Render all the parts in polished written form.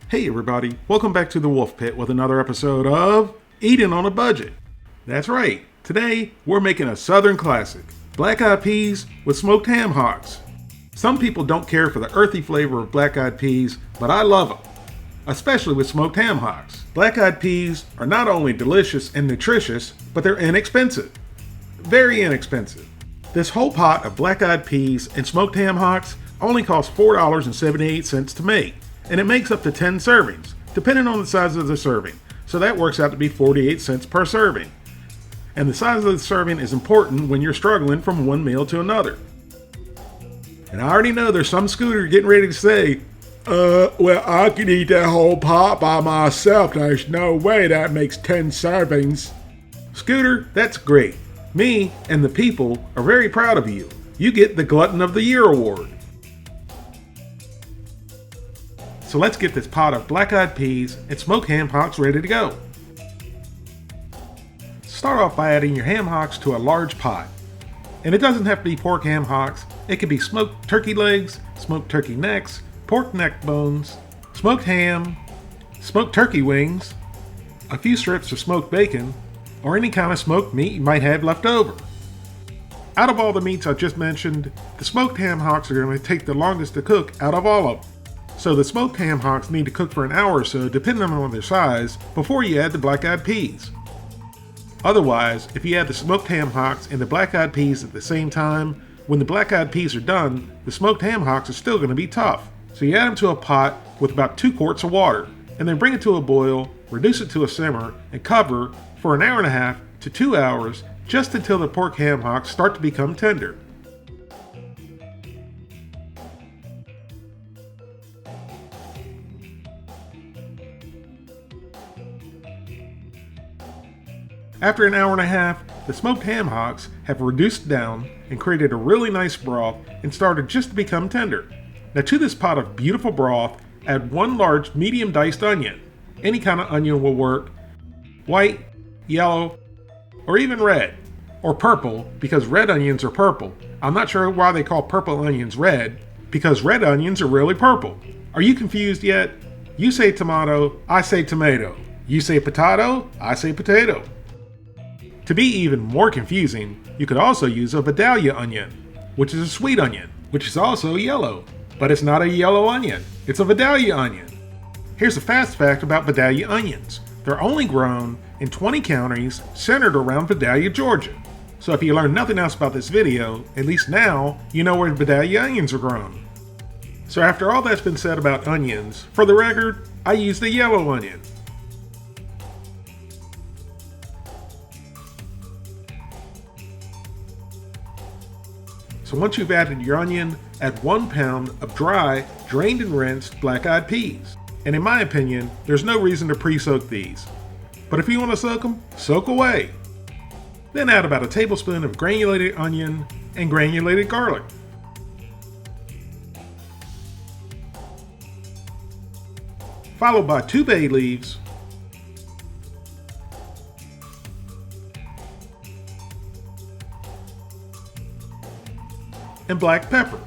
Hey everybody, welcome back to the Wolf Pit with another episode of Eating on a Budget. That's right, today we're making a Southern classic, black-eyed peas with smoked ham hocks. Some people don't care for the earthy flavor of black-eyed peas, but I love them, especially with smoked ham hocks. Black-eyed peas are not only delicious and nutritious, but they're inexpensive. Very inexpensive. This whole pot of black-eyed peas and smoked ham hocks only costs $4.78 to make. And it makes up to 10 servings, depending on the size of the serving. So that works out to be 48 cents per serving. And the size of the serving is important when you're struggling from one meal to another. And I already know there's some scooter getting ready to say, well, I can eat that whole pot by myself. There's no way that makes 10 servings. Scooter, that's great. Me and the people are very proud of you. You get the Glutton of the Year award. So let's get this pot of black-eyed peas and smoked ham hocks ready to go. Start off by adding your ham hocks to a large pot. And it doesn't have to be pork ham hocks. It could be smoked turkey legs, smoked turkey necks, pork neck bones, smoked ham, smoked turkey wings, a few strips of smoked bacon, or any kind of smoked meat you might have left over. Out of all the meats I just mentioned, the smoked ham hocks are going to take the longest to cook out of all of them. So the smoked ham hocks need to cook for an hour or so depending on their size before you add the black-eyed peas. Otherwise, if you add the smoked ham hocks and the black-eyed peas at the same time, when the black-eyed peas are done, the smoked ham hocks are still going to be tough. So you add them to a pot with about 2 quarts of water, and then bring it to a boil, reduce it to a simmer, and cover for an hour and a half to 2 hours just until the pork ham hocks start to become tender. After an hour and a half, the smoked ham hocks have reduced down and created a really nice broth and started just to become tender. Now to this pot of beautiful broth, add 1 large medium diced onion. Any kind of onion will work. White, yellow, or even red. Or purple, because red onions are purple. I'm not sure why they call purple onions red, because red onions are really purple. Are you confused yet? You say tomato, I say tomato. You say potato, I say potato. To be even more confusing, you could also use a Vidalia onion, which is a sweet onion, which is also yellow. But it's not a yellow onion, it's a Vidalia onion. Here's a fast fact about Vidalia onions. They're only grown in 20 counties centered around Vidalia, Georgia. So if you learn nothing else about this video, at least now you know where Vidalia onions are grown. So after all that's been said about onions, for the record, I use the yellow onion. So once you've added your onion, add 1 pound of dry, drained and rinsed black-eyed peas. And in my opinion, there's no reason to pre-soak these. But if you want to soak them, soak away. Then add about a tablespoon of granulated onion and granulated garlic. Followed by 2 bay leaves, and black pepper.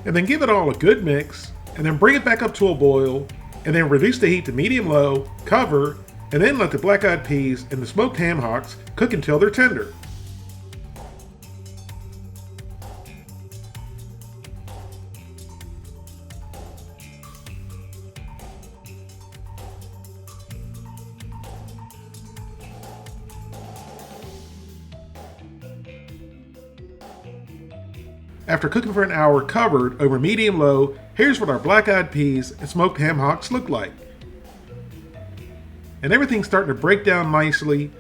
And then give it all a good mix, and then bring it back up to a boil, and then reduce the heat to medium-low, cover, and then let the black-eyed peas and the smoked ham hocks cook until they're tender. After cooking for an hour covered over medium-low, here's what our black-eyed peas and smoked ham hocks look like. And everything's starting to break down nicely,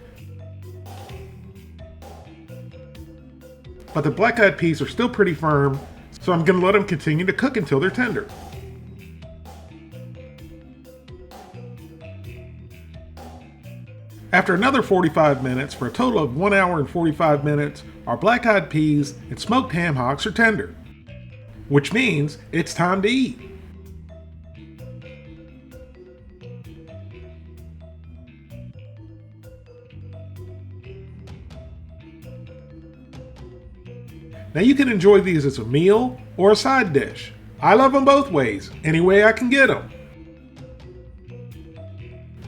but the black-eyed peas are still pretty firm, so I'm going to let them continue to cook until they're tender. After another 45 minutes, for a total of 1 hour and 45 minutes, our black-eyed peas and smoked ham hocks are tender, which means it's time to eat. Now you can enjoy these as a meal or a side dish. I love them both ways, any way I can get them.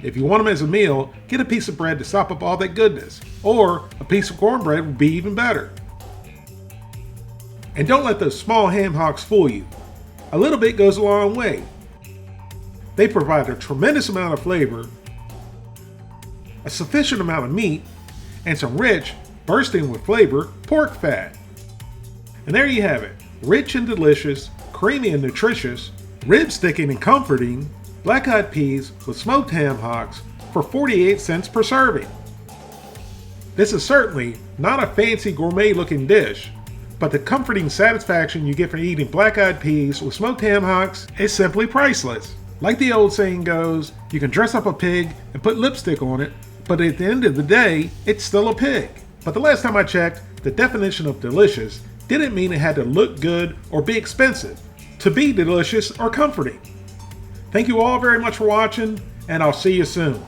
If you want them as a meal, get a piece of bread to sop up all that goodness, or a piece of cornbread would be even better. And don't let those small ham hocks fool you. A little bit goes a long way. They provide a tremendous amount of flavor, a sufficient amount of meat, and some rich, bursting with flavor, pork fat. And there you have it, rich and delicious, creamy and nutritious, rib sticking and comforting, black-eyed peas with smoked ham hocks for 48 cents per serving. This is certainly not a fancy gourmet looking dish, but the comforting satisfaction you get from eating black-eyed peas with smoked ham hocks is simply priceless. Like the old saying goes, you can dress up a pig and put lipstick on it, but at the end of the day, it's still a pig. But the last time I checked, the definition of delicious didn't mean it had to look good or be expensive to be delicious or comforting. Thank you all very much for watching, and I'll see you soon.